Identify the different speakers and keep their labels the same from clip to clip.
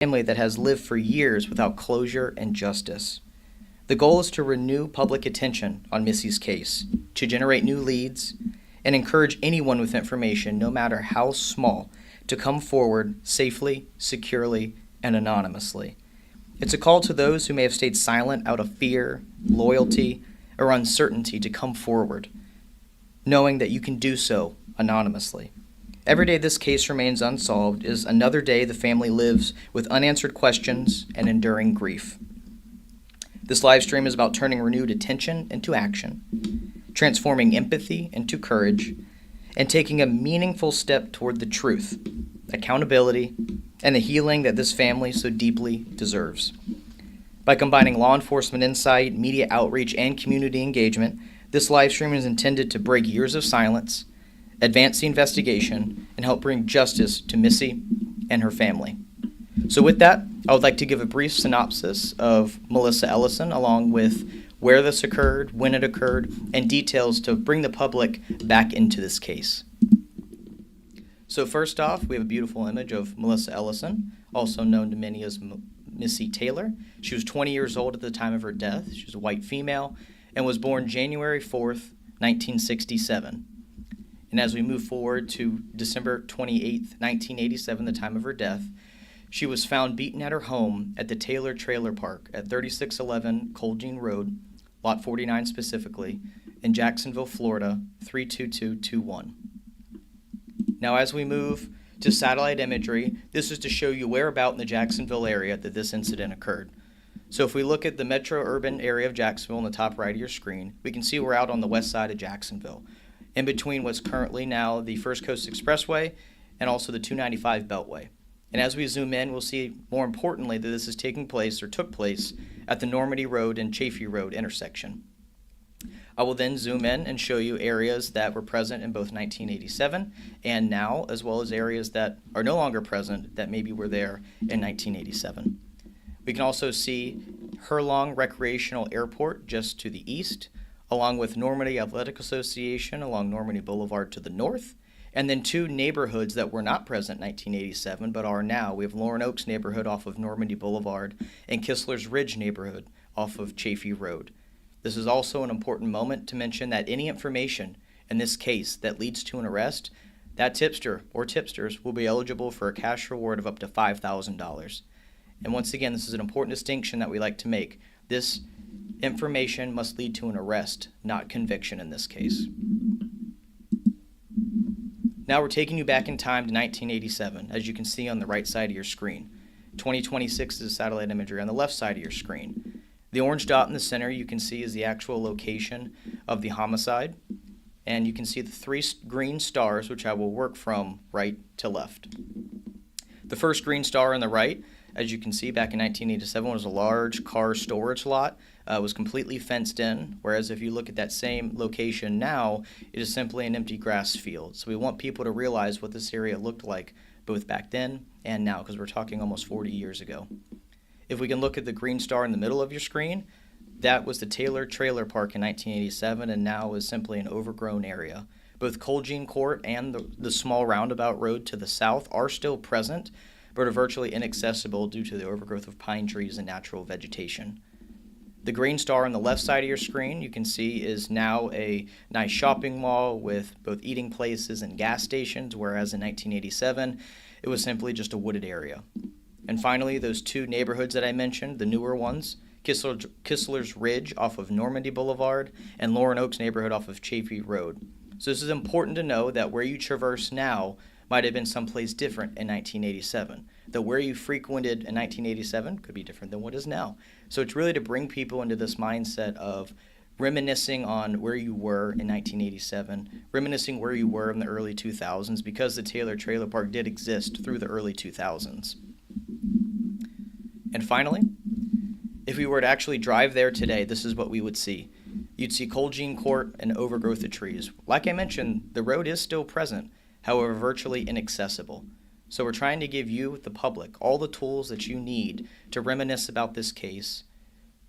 Speaker 1: family that has lived for years without closure and justice. The goal is to renew public attention on Missy's case, to generate new leads, and encourage anyone with information, no matter how small, to come forward safely, securely, and anonymously. It's a call to those who may have stayed silent out of fear, loyalty, or uncertainty to come forward, knowing that you can do so anonymously. Every day this case remains unsolved is another day the family lives with unanswered questions and enduring grief. This live stream is about turning renewed attention into action, transforming empathy into courage, and taking a meaningful step toward the truth, accountability, and the healing that this family so deeply deserves. By combining law enforcement insight, media outreach, and community engagement, this live stream is intended to break years of silence, advance the investigation, and help bring justice to Missy and her family. So with that, I would like to give a brief synopsis of Melissa Ellison, along with where this occurred, when it occurred, and details to bring the public back into this case. So first off, we have a beautiful image of Melissa Ellison, also known to many as Missy Taylor. She was 20 years old at the time of her death. She was a white female and was born January 4th, 1967. And as we move forward to December 28th, 1987, the time of her death, she was found beaten at her home at the Taylor Trailer Park at 3611 Colgene Road, Lot 49 specifically, in Jacksonville, Florida, 32221. Now as we move to satellite imagery, this is to show you where about in the Jacksonville area that this incident occurred. So if we look at the metro urban area of Jacksonville on the top right of your screen, we can see we're out on the west side of Jacksonville, in between what's currently now the First Coast Expressway and also the 295 Beltway. And as we zoom in, we'll see, more importantly, that this is taking place or took place at the Normandy Road and Chaffee Road intersection. I will then zoom in and show you areas that were present in both 1987 and now, as well as areas that are no longer present that maybe were there in 1987. We can also see Hurlong Recreational Airport just to the east, along with Normandy Athletic Association along Normandy Boulevard to the north, and then two neighborhoods that were not present in 1987 but are now. We have Lauren Oaks neighborhood off of Normandy Boulevard and Kistler's Ridge neighborhood off of Chaffee Road. This is also an important moment to mention that any information in this case that leads to an arrest, that tipster or tipsters will be eligible for a cash reward of up to $5,000. And once again, this is an important distinction that we like to make. This information must lead to an arrest, not conviction in this case. Now we're taking you back in time to 1987, as you can see on the right side of your screen. 2026 is satellite imagery on the left side of your screen. The orange dot in the center you can see is the actual location of the homicide, and you can see the three green stars, which I will work from right to left. The first green star on the right, as you can see, back in 1987 was a large car storage lot. It was completely fenced in, whereas if you look at that same location now, it is simply an empty grass field. So we want people to realize what this area looked like both back then and now, because we're talking almost 40 years ago. If we can look at the green star in the middle of your screen, that was the Taylor Trailer Park in 1987 and now is simply an overgrown area. Both Colgene Court and the small roundabout road to the south are still present, but are virtually inaccessible due to the overgrowth of pine trees and natural vegetation. The green star on the left side of your screen, you can see, is now a nice shopping mall with both eating places and gas stations, whereas in 1987, it was simply just a wooded area. And finally, those two neighborhoods that I mentioned, the newer ones, Kistler's Ridge off of Normandy Boulevard and Lauren Oaks neighborhood off of Chaffee Road. So this is important to know that where you traverse now might have been someplace different in 1987. That where you frequented in 1987 could be different than what is now. So it's really to bring people into this mindset of reminiscing on where you were in 1987, reminiscing where you were in the early 2000s, because the Taylor Trailer Park did exist through the early 2000s. And finally, if we were to actually drive there today, this is what we would see. You'd see Colgene Court and overgrowth of trees. Like I mentioned, the road is still present, however virtually inaccessible. So we're trying to give you, the public, all the tools that you need to reminisce about this case,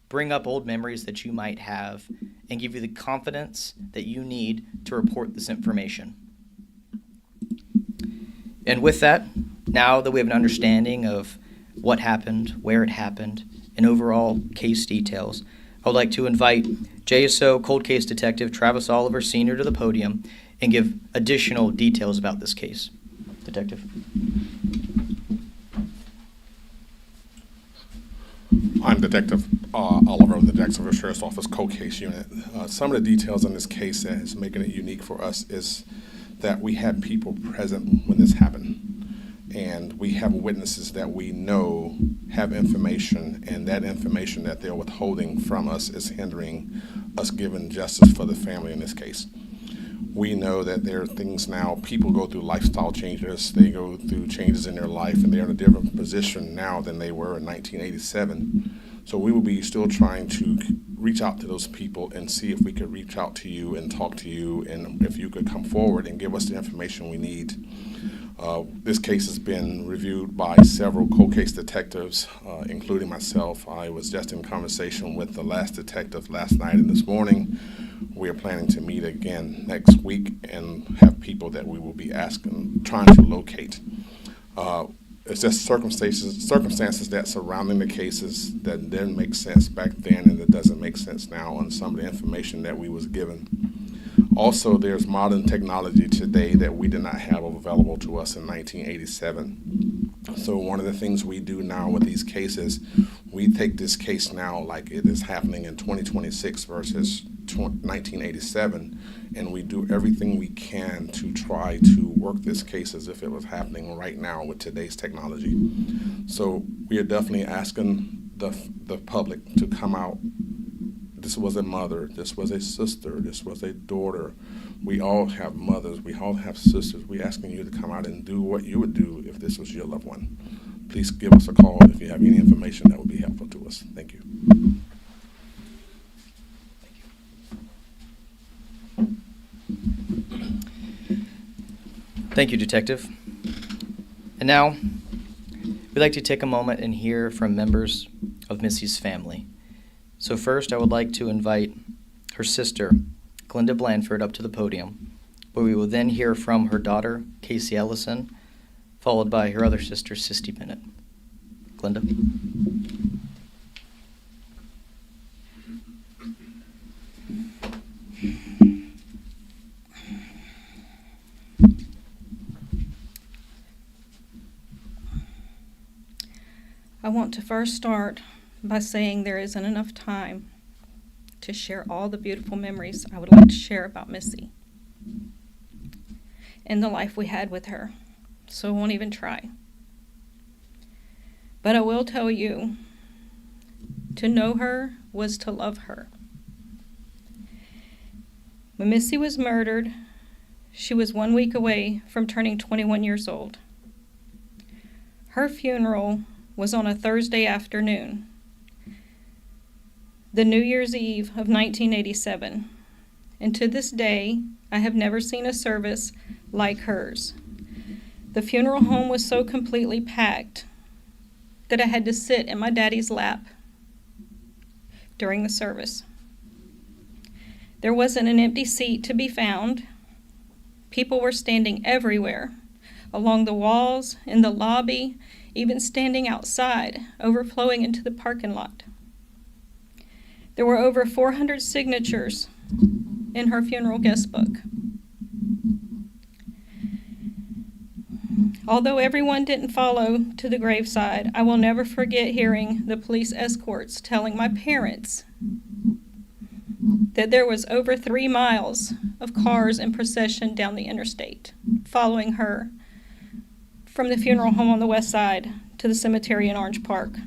Speaker 1: bring up old memories that you might have, and give you the confidence that you need to report this information. And with that, now that we have an understanding of what happened, where it happened, and overall case details, I would like to invite JSO Cold Case Detective Travis Oliver Sr. to the podium and give additional details about this case. Detective.
Speaker 2: I'm Detective Oliver of the Jacksonville Sheriff's Office Cold Case Unit. Some of the details on this case that is making it unique for us is that we had people present when this happened. And we have witnesses that we know have information, and that information that they're withholding from us is hindering us giving justice for the family in this case. We know that there are things now, people go through lifestyle changes, they go through changes in their life, and they're in a different position now than they were in 1987. So we will be still trying to reach out to those people and see if we could reach out to you and talk to you, and if you could come forward and give us the information we need. This case has been reviewed by several cold case detectives, including myself. I was just in conversation with the last detective last night and this morning. We are planning to meet again next week and have people that we will be trying to locate. It's just circumstances that surrounding the cases that didn't make sense back then and that doesn't make sense now on some of the information that we was given. Also, there's modern technology today that we did not have available to us in 1987. So one of the things we do now with these cases, we take this case now like it is happening in 2026 versus 1987, and we do everything we can to try to work this case as if it was happening right now with today's technology. So we are definitely asking the public to come out. This was a mother, this was a sister, this was a daughter. We all have mothers, we all have sisters. We're asking you to come out and do what you would do if this was your loved one. Please give us a call if you have any information that would be helpful to us. Thank you.
Speaker 1: Thank you, Detective. And now, we'd like to take a moment and hear from members of Missy's family. So first, I would like to invite her sister, Glenda Blandford, up to the podium, where we will then hear from her daughter, Casey Ellison, followed by her other sister, Sisty Bennett. Glenda.
Speaker 3: I want to first start by saying there isn't enough time to share all the beautiful memories I would like to share about Missy and the life we had with her, so I won't even try. But I will tell you, to know her was to love her. When Missy was murdered, she was 1 week away from turning 21 years old. Her funeral was on a Thursday afternoon, the New Year's Eve of 1987, and to this day, I have never seen a service like hers. The funeral home was so completely packed that I had to sit in my daddy's lap during the service. There wasn't an empty seat to be found. People were standing everywhere, along the walls, in the lobby, even standing outside, overflowing into the parking lot. There were over 400 signatures in her funeral guest book. Although everyone didn't follow to the graveside, I will never forget hearing the police escorts telling my parents that there was over 3 miles of cars in procession down the interstate, following her from the funeral home on the west side to the cemetery in Orange Park.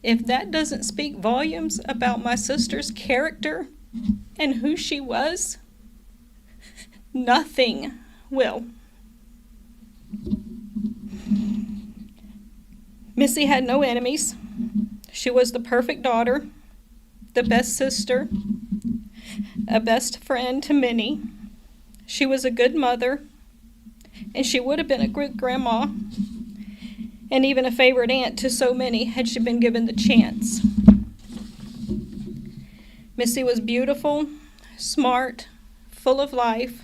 Speaker 3: If that doesn't speak volumes about my sister's character and who she was, nothing will. Missy had no enemies. She was the perfect daughter, the best sister, a best friend to many. She was a good mother, and she would have been a good grandma, and even a favorite aunt to so many had she been given the chance. Missy was beautiful, smart, full of life,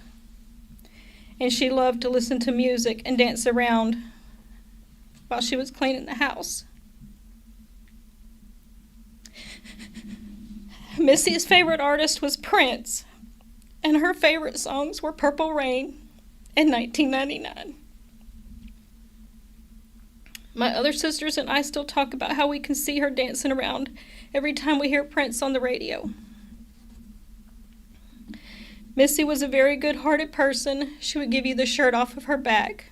Speaker 3: and she loved to listen to music and dance around while she was cleaning the house. Missy's favorite artist was Prince, and her favorite songs were Purple Rain and 1999. My other sisters and I still talk about how we can see her dancing around every time we hear Prince on the radio. Missy was a very good-hearted person. She would give you the shirt off of her back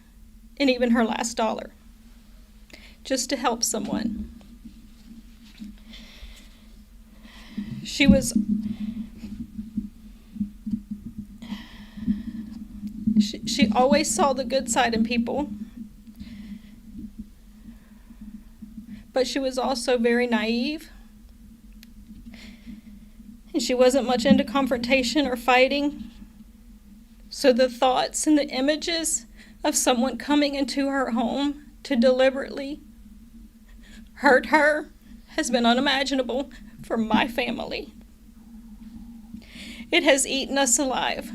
Speaker 3: and even her last dollar just to help someone. She always saw the good side in people, but she was also very naive, and she wasn't much into confrontation or fighting. So the thoughts and the images of someone coming into her home to deliberately hurt her has been unimaginable for my family. It has eaten us alive.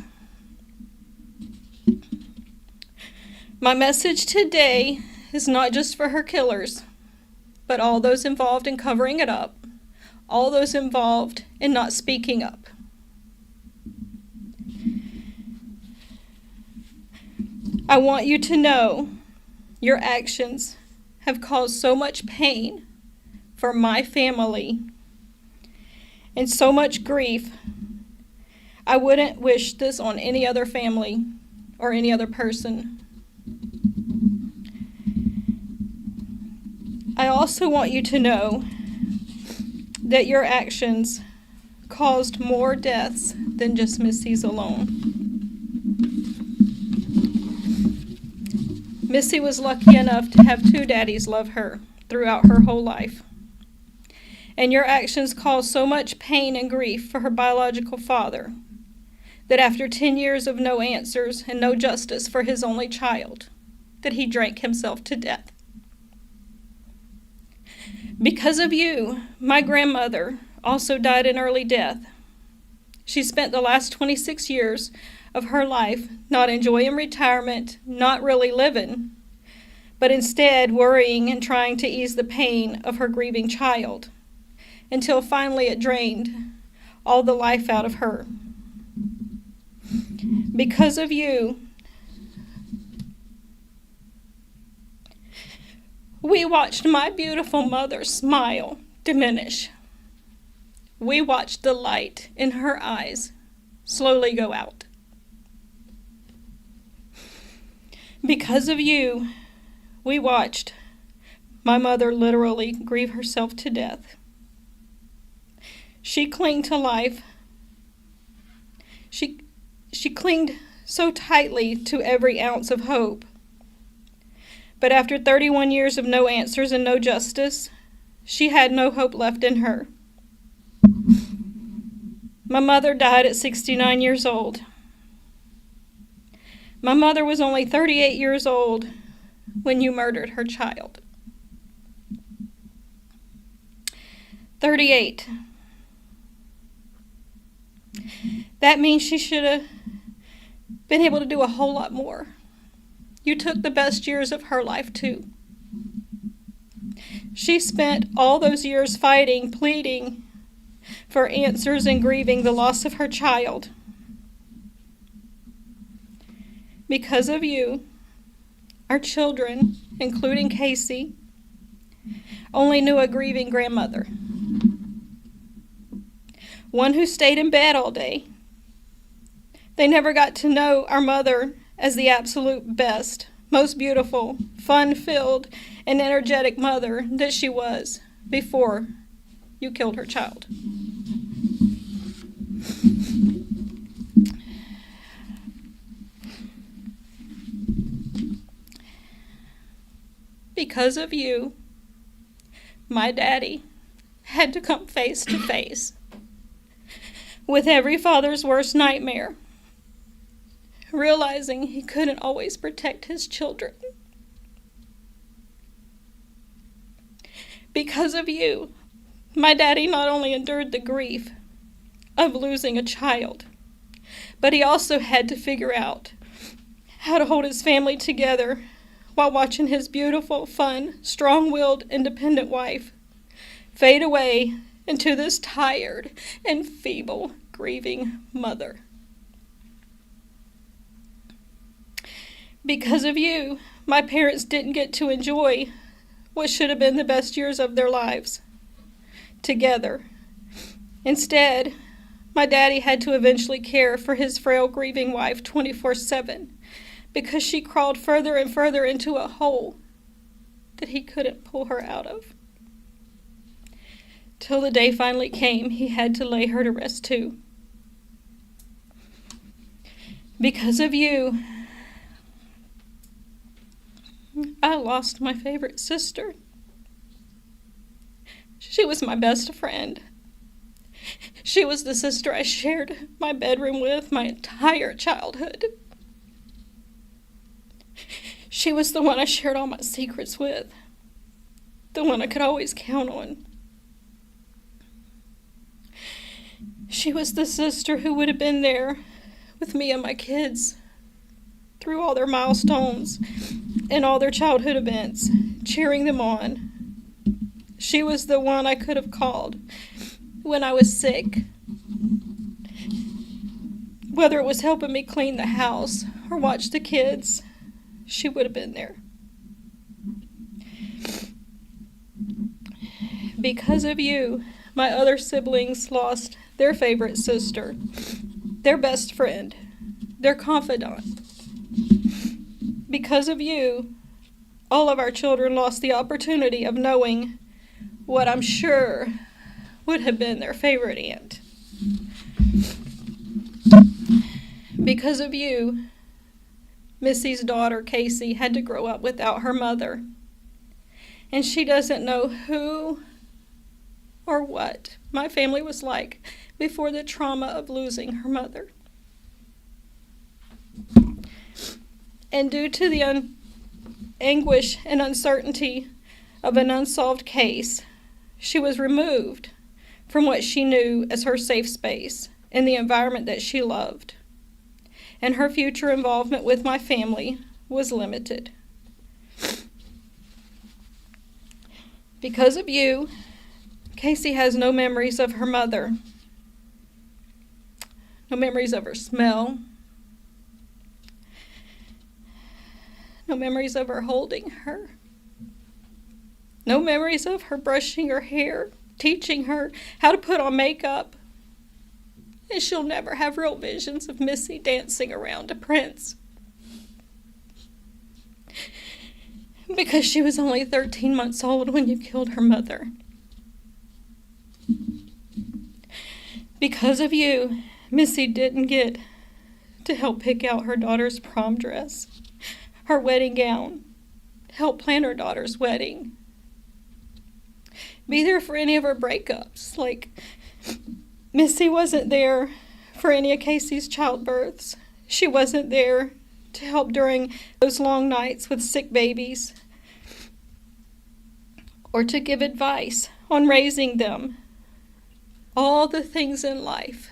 Speaker 3: My message today is not just for her killers, but all those involved in covering it up, all those involved in not speaking up. I want you to know your actions have caused so much pain for my family and so much grief. I wouldn't wish this on any other family or any other person. I also want you to know that your actions caused more deaths than just Missy's alone. Missy was lucky enough to have two daddies love her throughout her whole life. And your actions caused so much pain and grief for her biological father that after 10 years of no answers and no justice for his only child, that he drank himself to death. Because of you, my grandmother also died an early death. She spent the last 26 years of her life not enjoying retirement, not really living, but instead worrying and trying to ease the pain of her grieving child, until finally it drained all the life out of her. Because of you, we watched my beautiful mother's smile diminish. We watched the light in her eyes slowly go out. Because of you, we watched my mother literally grieve herself to death. She clung to life. She clung so tightly to every ounce of hope. But after 31 years of no answers and no justice, she had no hope left in her. My mother died at 69 years old. My mother was only 38 years old when you murdered her child. 38. That means she should have been able to do a whole lot more. You took the best years of her life, too. She spent all those years fighting, pleading for answers and grieving the loss of her child. Because of you, our children, including Casey, only knew a grieving grandmother. One who stayed in bed all day. They never got to know our mother as the absolute best, most beautiful, fun-filled, and energetic mother that she was before you killed her child. Because of you, my daddy had to come face to face with every father's worst nightmare, realizing he couldn't always protect his children. Because of you, my daddy not only endured the grief of losing a child, but he also had to figure out how to hold his family together while watching his beautiful, fun, strong-willed, independent wife fade away into this tired and feeble, grieving mother. Because of you, my parents didn't get to enjoy what should have been the best years of their lives together. Instead, my daddy had to eventually care for his frail, grieving wife 24/7 because she crawled further and further into a hole that he couldn't pull her out of. Till the day finally came, he had to lay her to rest too. Because of you, I lost my favorite sister. She was my best friend. She was the sister I shared my bedroom with my entire childhood. She was the one I shared all my secrets with, the one I could always count on. She was the sister who would have been there with me and my kids through all their milestones and all their childhood events, cheering them on. She was the one I could have called when I was sick, whether it was helping me clean the house or watch the kids. She would have been there. Because of you, my other siblings lost their favorite sister, their best friend, their confidant. Because of you, all of our children lost the opportunity of knowing what I'm sure would have been their favorite aunt. Because of you, Missy's daughter, Casey, had to grow up without her mother. And she doesn't know who or what my family was like before the trauma of losing her mother. And due to the anguish and uncertainty of an unsolved case, she was removed from what she knew as her safe space and the environment that she loved. And her future involvement with my family was limited. Because of you, Casey has no memories of her mother, no memories of her smell, no memories of her holding her, no memories of her brushing her hair, teaching her how to put on makeup. And she'll never have real visions of Missy dancing around to Prince. Because she was only 13 months old when you killed her mother. Because of you, Missy didn't get to help pick out her daughter's prom dress, her wedding gown, help plan her daughter's wedding, be there for any of her breakups. Like, Missy wasn't there for any of Casey's childbirths. She wasn't there to help during those long nights with sick babies, or to give advice on raising them. All the things in life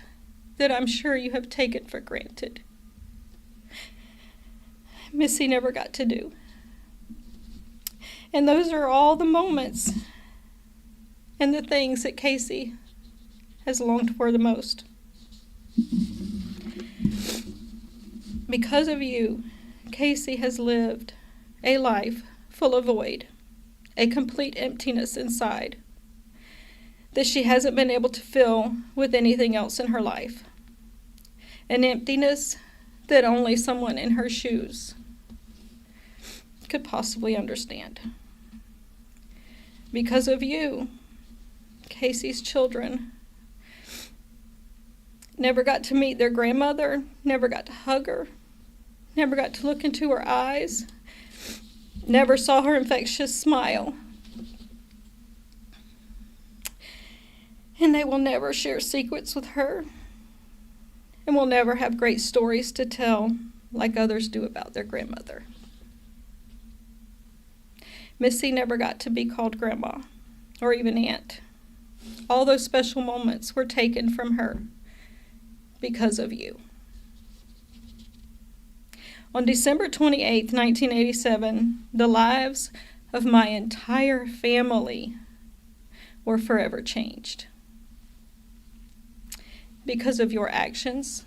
Speaker 3: that I'm sure you have taken for granted, Missy never got to do. And those are all the moments and the things that Casey has longed for the most. Because of you, Casey has lived a life full of void, a complete emptiness inside that she hasn't been able to fill with anything else in her life. An emptiness that only someone in her shoes could possibly understand. Because of you, Casey's children never got to meet their grandmother, never got to hug her, never got to look into her eyes, never saw her infectious smile. And they will never share secrets with her, and will never have great stories to tell like others do about their grandmother. Missy never got to be called grandma or even aunt. All those special moments were taken from her because of you. On December 28, 1987, the lives of my entire family were forever changed because of your actions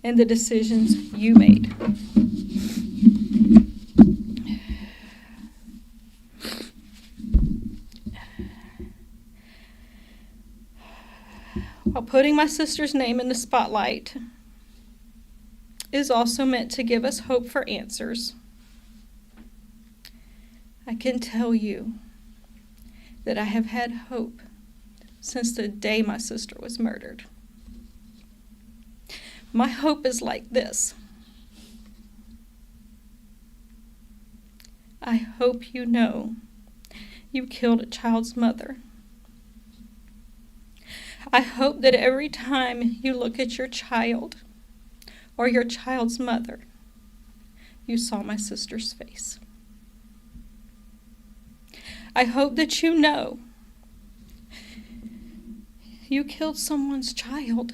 Speaker 3: and the decisions you made. While putting my sister's name in the spotlight is also meant to give us hope for answers, I can tell you that I have had hope since the day my sister was murdered. My hope is like this. I hope you know you killed a child's mother. I hope that every time you look at your child or your child's mother, you saw my sister's face. I hope that you know you killed someone's child.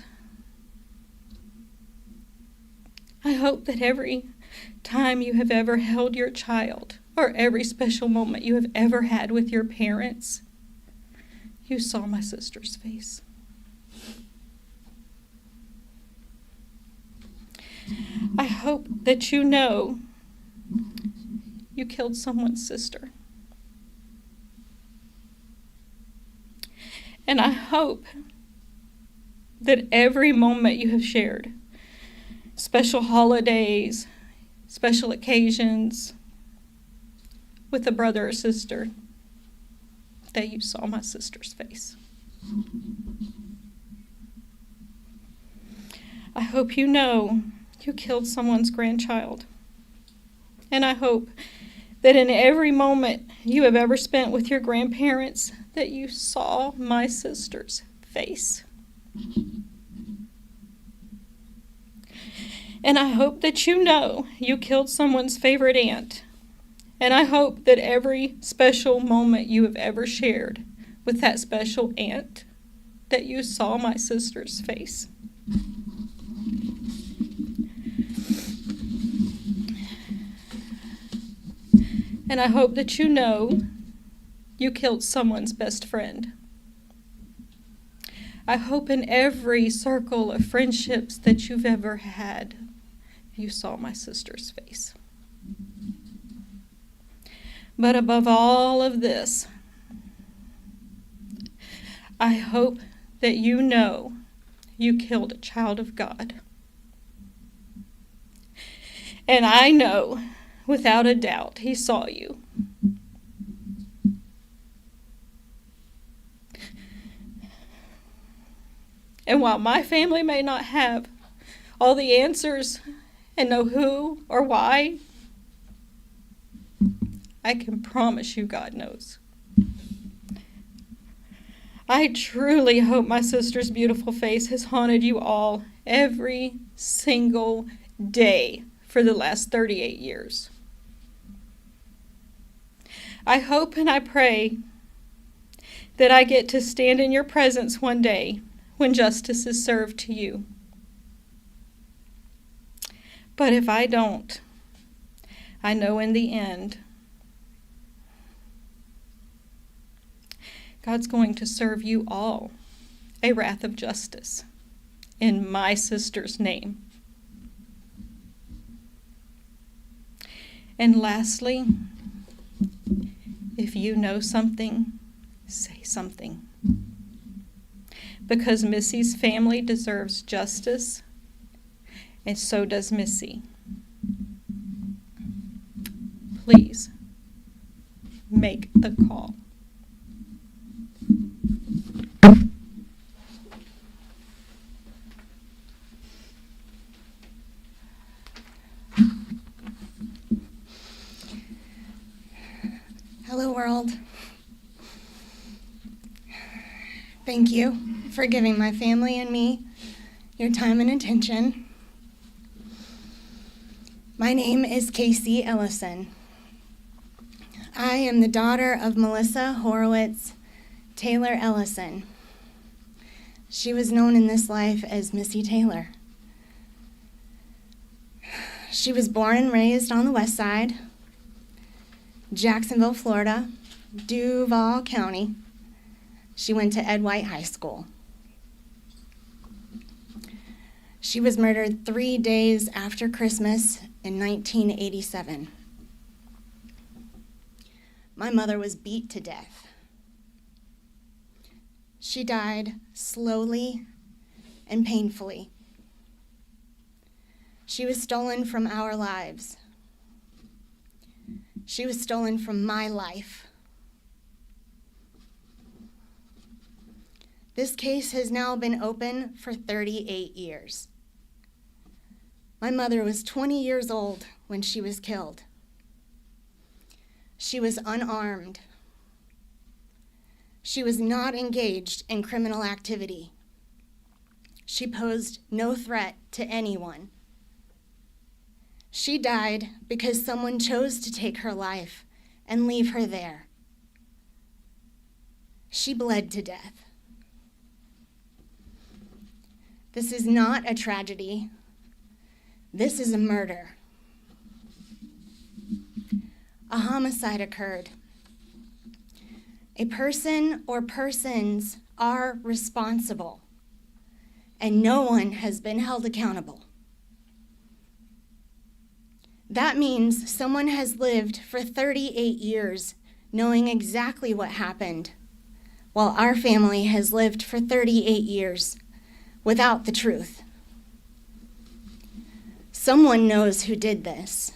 Speaker 3: I hope that every time you have ever held your child, or every special moment you have ever had with your parents, you saw my sister's face. I hope that you know you killed someone's sister. And I hope that every moment you have shared, special holidays, special occasions, with a brother or sister, that you saw my sister's face. I hope you know you killed someone's grandchild. And I hope that in every moment you have ever spent with your grandparents, that you saw my sister's face. And I hope that you know you killed someone's favorite aunt. And I hope that every special moment you have ever shared with that special aunt, that you saw my sister's face. And I hope that you know you killed someone's best friend. I hope in every circle of friendships that you've ever had, you saw my sister's face. But above all of this, I hope that you know you killed a child of God. And I know, without a doubt, he saw you. And while my family may not have all the answers and know who or why, I can promise you God knows. I truly hope my sister's beautiful face has haunted you all every single day for the last 38 years. I hope and I pray that I get to stand in your presence one day when justice is served to you. But if I don't, I know in the end, God's going to serve you all a wrath of justice in my sister's name. And lastly, if you know something, say something. Because Missy's family deserves justice, and so does Missy. Please, make the call.
Speaker 4: Hello, world. Thank you for giving my family and me your time and attention. My name is Casey Ellison. I am the daughter of Melissa Horowitz Taylor Ellison. She was known in this life as Missy Taylor. She was born and raised on the west side, Jacksonville, Florida, Duval County. She went to Ed White High School. She was murdered 3 days after Christmas in 1987. My mother was beat to death. She died slowly and painfully. She was stolen from our lives. She was stolen from my life. This case has now been open for 38 years. My mother was 20 years old when she was killed. She was unarmed. She was not engaged in criminal activity. She posed no threat to anyone. She died because someone chose to take her life and leave her there. She bled to death. This is not a tragedy. This is a murder. A homicide occurred. A person or persons are responsible, and no one has been held accountable. That means someone has lived for 38 years knowing exactly what happened, while our family has lived for 38 years without the truth. Someone knows who did this.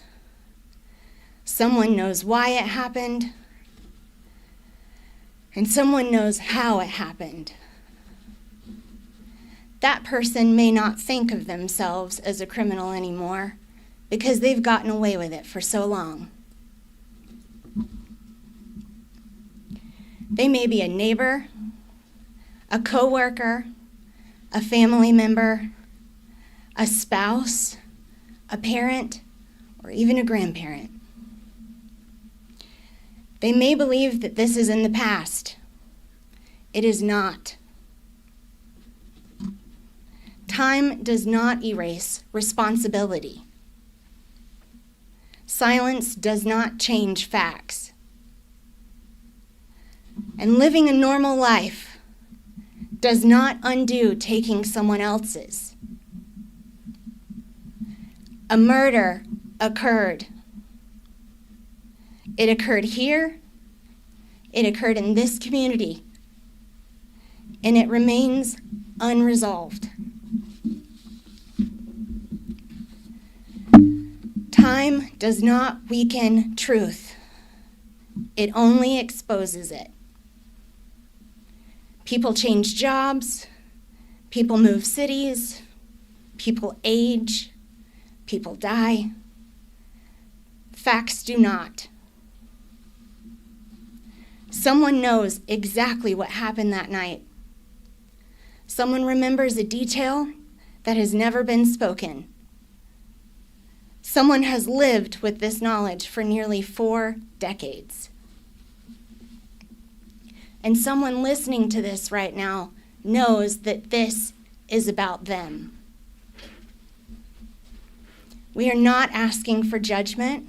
Speaker 4: Someone knows why it happened, and someone knows how it happened. That person may not think of themselves as a criminal anymore because they've gotten away with it for so long. They may be a neighbor, a coworker, a family member, a spouse, a parent, or even a grandparent. They may believe that this is in the past. It is not. Time does not erase responsibility. Silence does not change facts. And living a normal life does not undo taking someone else's. A murder occurred. It occurred here, it occurred in this community, and it remains unresolved. Time does not weaken truth. It only exposes it. People change jobs, people move cities, people age, people die. Facts do not. Someone knows exactly what happened that night. Someone remembers a detail that has never been spoken. Someone has lived with this knowledge for nearly 4 decades. And someone listening to this right now knows that this is about them. We are not asking for judgment.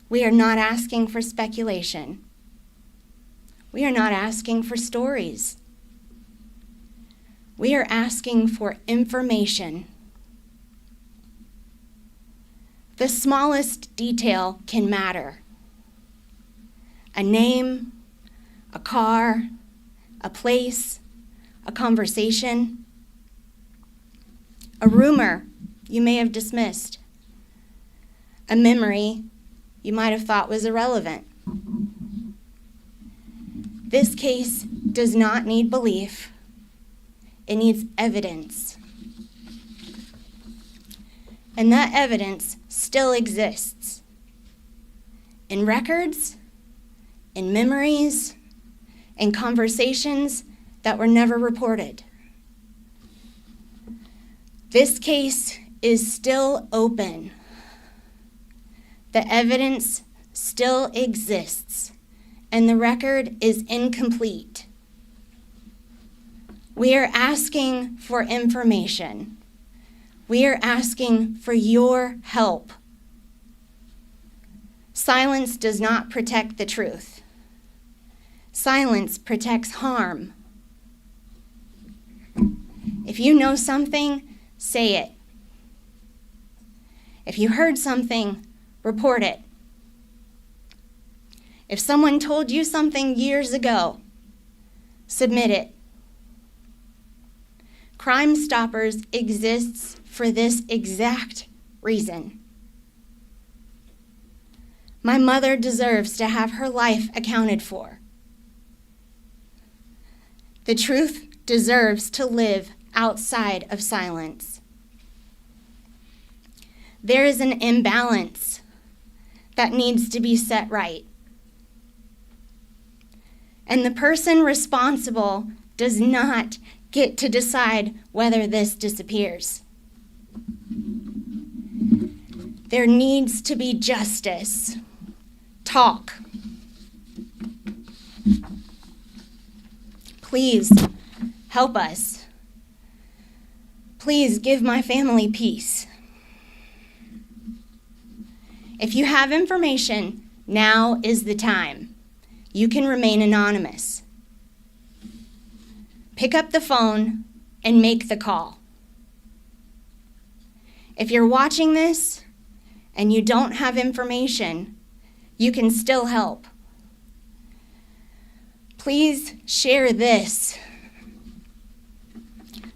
Speaker 4: We are not asking for speculation. We are not asking for stories. We are asking for information. The smallest detail can matter. A name, a car, a place, a conversation, a rumor you may have dismissed, a memory you might have thought was irrelevant. This case does not need belief. It needs evidence. And that evidence still exists in records, in memories, in conversations that were never reported. This case is still open. The evidence still exists, and the record is incomplete. We are asking for information. We are asking for your help. Silence does not protect the truth. Silence protects harm. If you know something, say it. If you heard something, report it. If someone told you something years ago, submit it. Crime Stoppers exists for this exact reason. My mother deserves to have her life accounted for. The truth deserves to live outside of silence. There is an imbalance that needs to be set right. And the person responsible does not get to decide whether this disappears. There needs to be justice. Talk. Please help us. Please give my family peace. If you have information, now is the time. You can remain anonymous. Pick up the phone and make the call. If you're watching this and you don't have information, you can still help. Please share this.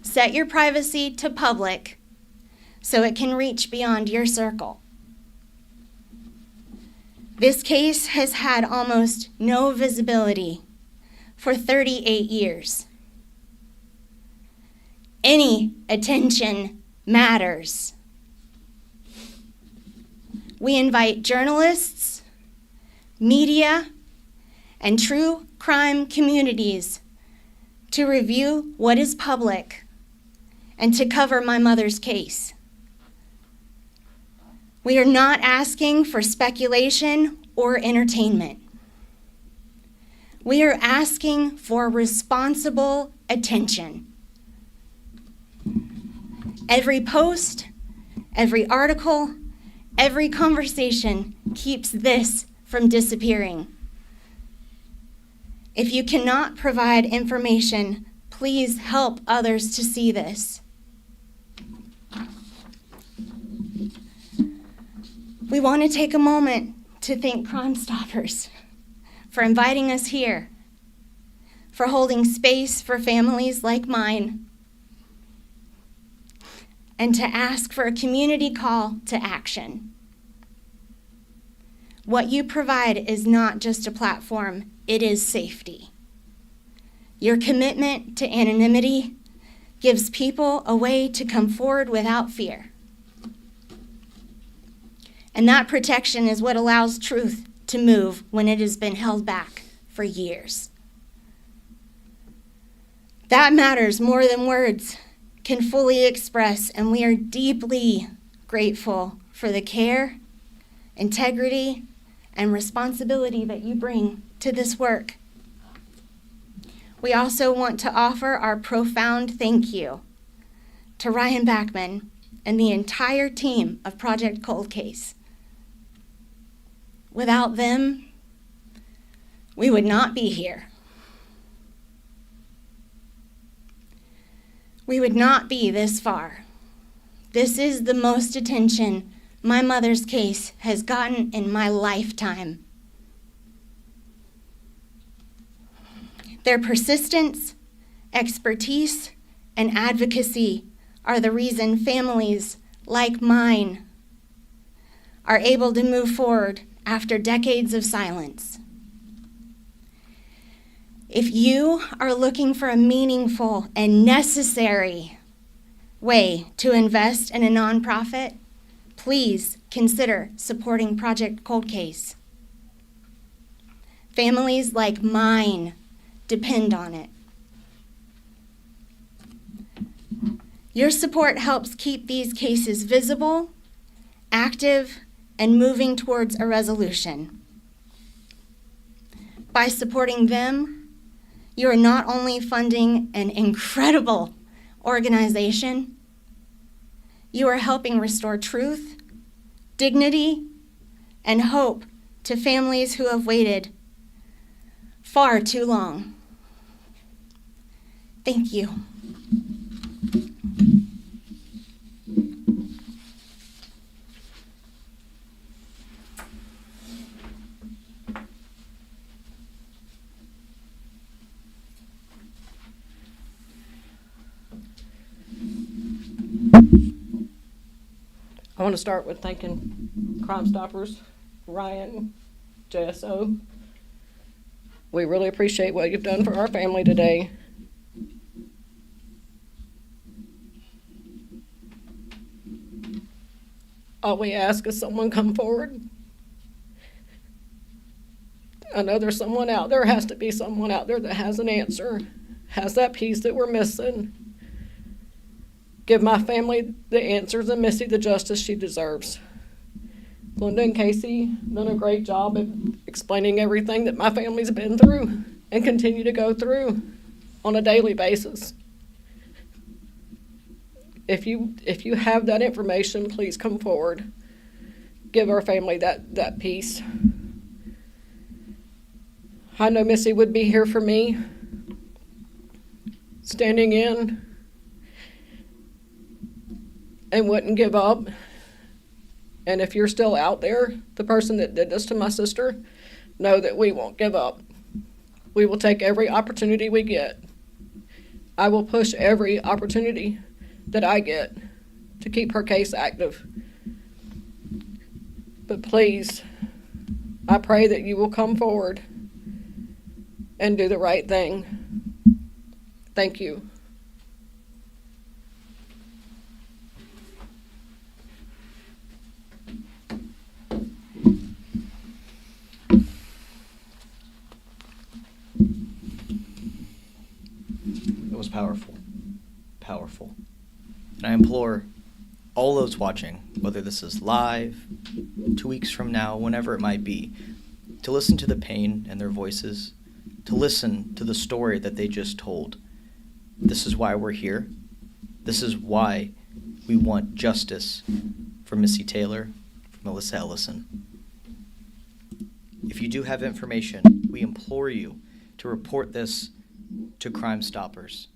Speaker 4: Set your privacy to public so it can reach beyond your circle. This case has had almost no visibility for 38 years. Any attention matters. We invite journalists, media, and true crime communities to review what is public and to cover my mother's case. We are not asking for speculation or entertainment. We are asking for responsible attention. Every post, every article, every conversation keeps this from disappearing. If you cannot provide information, please help others to see this. We want to take a moment to thank Crime Stoppers for inviting us here, for holding space for families like mine, and to ask for a community call to action. What you provide is not just a platform, it is safety. Your commitment to anonymity gives people a way to come forward without fear. And that protection is what allows truth to move when it has been held back for years. That matters more than words can fully express, and we are deeply grateful for the care, integrity, and responsibility that you bring to this work. We also want to offer our profound thank you to Ryan Backman and the entire team of Project Cold Case. Without them, we would not be here. We would not be this far. This is the most attention my mother's case has gotten in my lifetime. Their persistence, expertise, and advocacy are the reason families like mine are able to move forward after decades of silence. If you are looking for a meaningful and necessary way to invest in a nonprofit, please consider supporting Project Cold Case. Families like mine depend on it. Your support helps keep these cases visible, active, and moving towards a resolution. By supporting them, you are not only funding an incredible organization, You are helping restore truth, dignity, and hope to families who have waited far too long. Thank you.
Speaker 5: I want to start with thanking Crime Stoppers, Ryan, JSO. We really appreciate what you've done for our family today. All we ask is someone come forward. I know there's someone out there, has to be someone out there that has an answer, has that piece that we're missing. Give my family the answers and Missy the justice she deserves. Glenda and Casey done a great job at explaining everything that my family's been through and continue to go through on a daily basis. If you have that information, please come forward. Give our family that piece. I know Missy would be here for me, standing in, and wouldn't give up. And if you're still out there, the person that did this to my sister, know that we won't give up. We will take every opportunity we get. I will push every opportunity that I get to keep her case active. But please, I pray that you will come forward and do the right thing. Thank you.
Speaker 1: It was powerful. Powerful. And I implore all those watching, whether this is live, 2 weeks from now, whenever it might be, to listen to the pain in their voices, to listen to the story that they just told. This is why we're here. This is why we want justice for Missy Taylor, for Melissa Ellison. If you do have information, we implore you to report this to Crime Stoppers.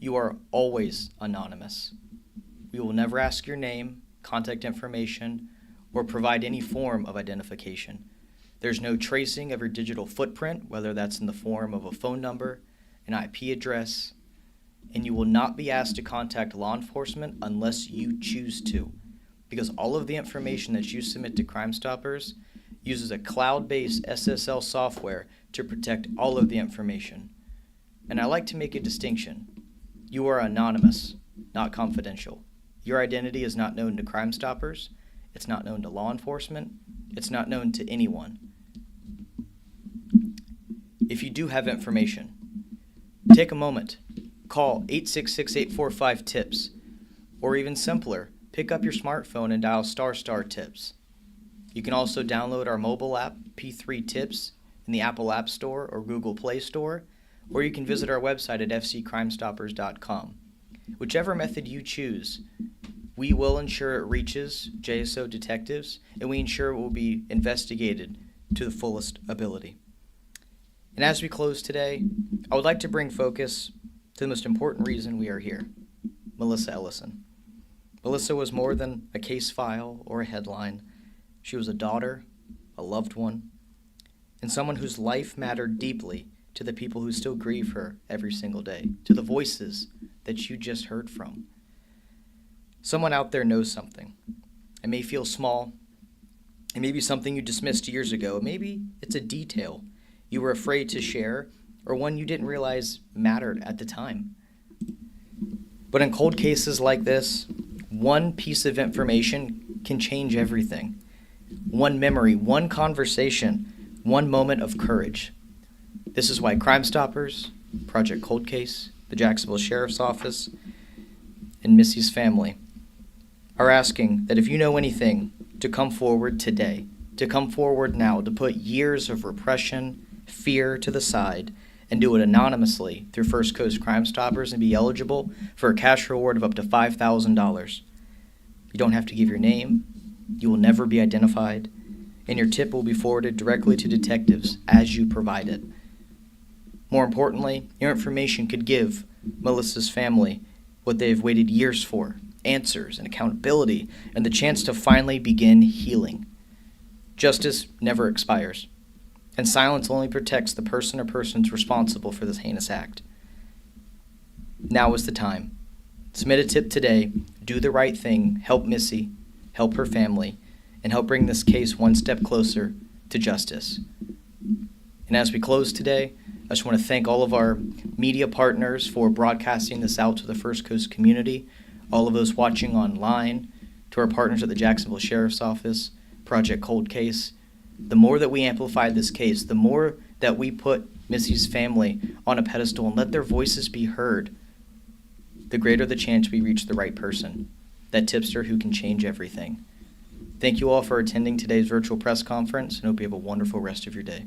Speaker 1: You are always anonymous. We will never ask your name, contact information, or provide any form of identification. There's no tracing of your digital footprint, whether that's in the form of a phone number, an IP address, and you will not be asked to contact law enforcement unless you choose to, because all of the information that you submit to Crime Stoppers uses a cloud-based SSL software to protect all of the information. And I like to make a distinction. You are anonymous, not confidential. Your identity is not known to Crime Stoppers. It's not known to law enforcement. It's not known to anyone. If you do have information, take a moment. Call 866-845-TIPS. Or even simpler, pick up your smartphone and dial **TIPS. You can also download our mobile app, P3 Tips, in the Apple App Store or Google Play Store, or you can visit our website at fccrimestoppers.com. Whichever method you choose, we will ensure it reaches JSO detectives, and we ensure it will be investigated to the fullest ability. And as we close today, I would like to bring focus to the most important reason we are here, Melissa Ellison. Melissa was more than a case file or a headline. She was a daughter, a loved one, and someone whose life mattered deeply to the people who still grieve her every single day, to the voices that you just heard from. Someone out there knows something. It may feel small. It may be something you dismissed years ago. Maybe it's a detail you were afraid to share, or one you didn't realize mattered at the time. But in cold cases like this, one piece of information can change everything. One memory, one conversation, one moment of courage. This is why Crime Stoppers, Project Cold Case, the Jacksonville Sheriff's Office, and Missy's family are asking that if you know anything, to come forward today, to come forward now, to put years of repression, fear to the side, and do it anonymously through First Coast Crime Stoppers and be eligible for a cash reward of up to $5,000. You don't have to give your name. You will never be identified. And your tip will be forwarded directly to detectives as you provide it. More importantly, your information could give Melissa's family what they have waited years for, answers and accountability, and the chance to finally begin healing. Justice never expires, and silence only protects the person or persons responsible for this heinous act. Now is the time. Submit a tip today, do the right thing, help Missy, help her family, and help bring this case one step closer to justice. And as we close today, I just want to thank all of our media partners for broadcasting this out to the First Coast community, all of those watching online, to our partners at the Jacksonville Sheriff's Office, Project Cold Case. The more that we amplify this case, the more that we put Missy's family on a pedestal and let their voices be heard, the greater the chance we reach the right person, that tipster who can change everything. Thank you all for attending today's virtual press conference, and hope you have a wonderful rest of your day.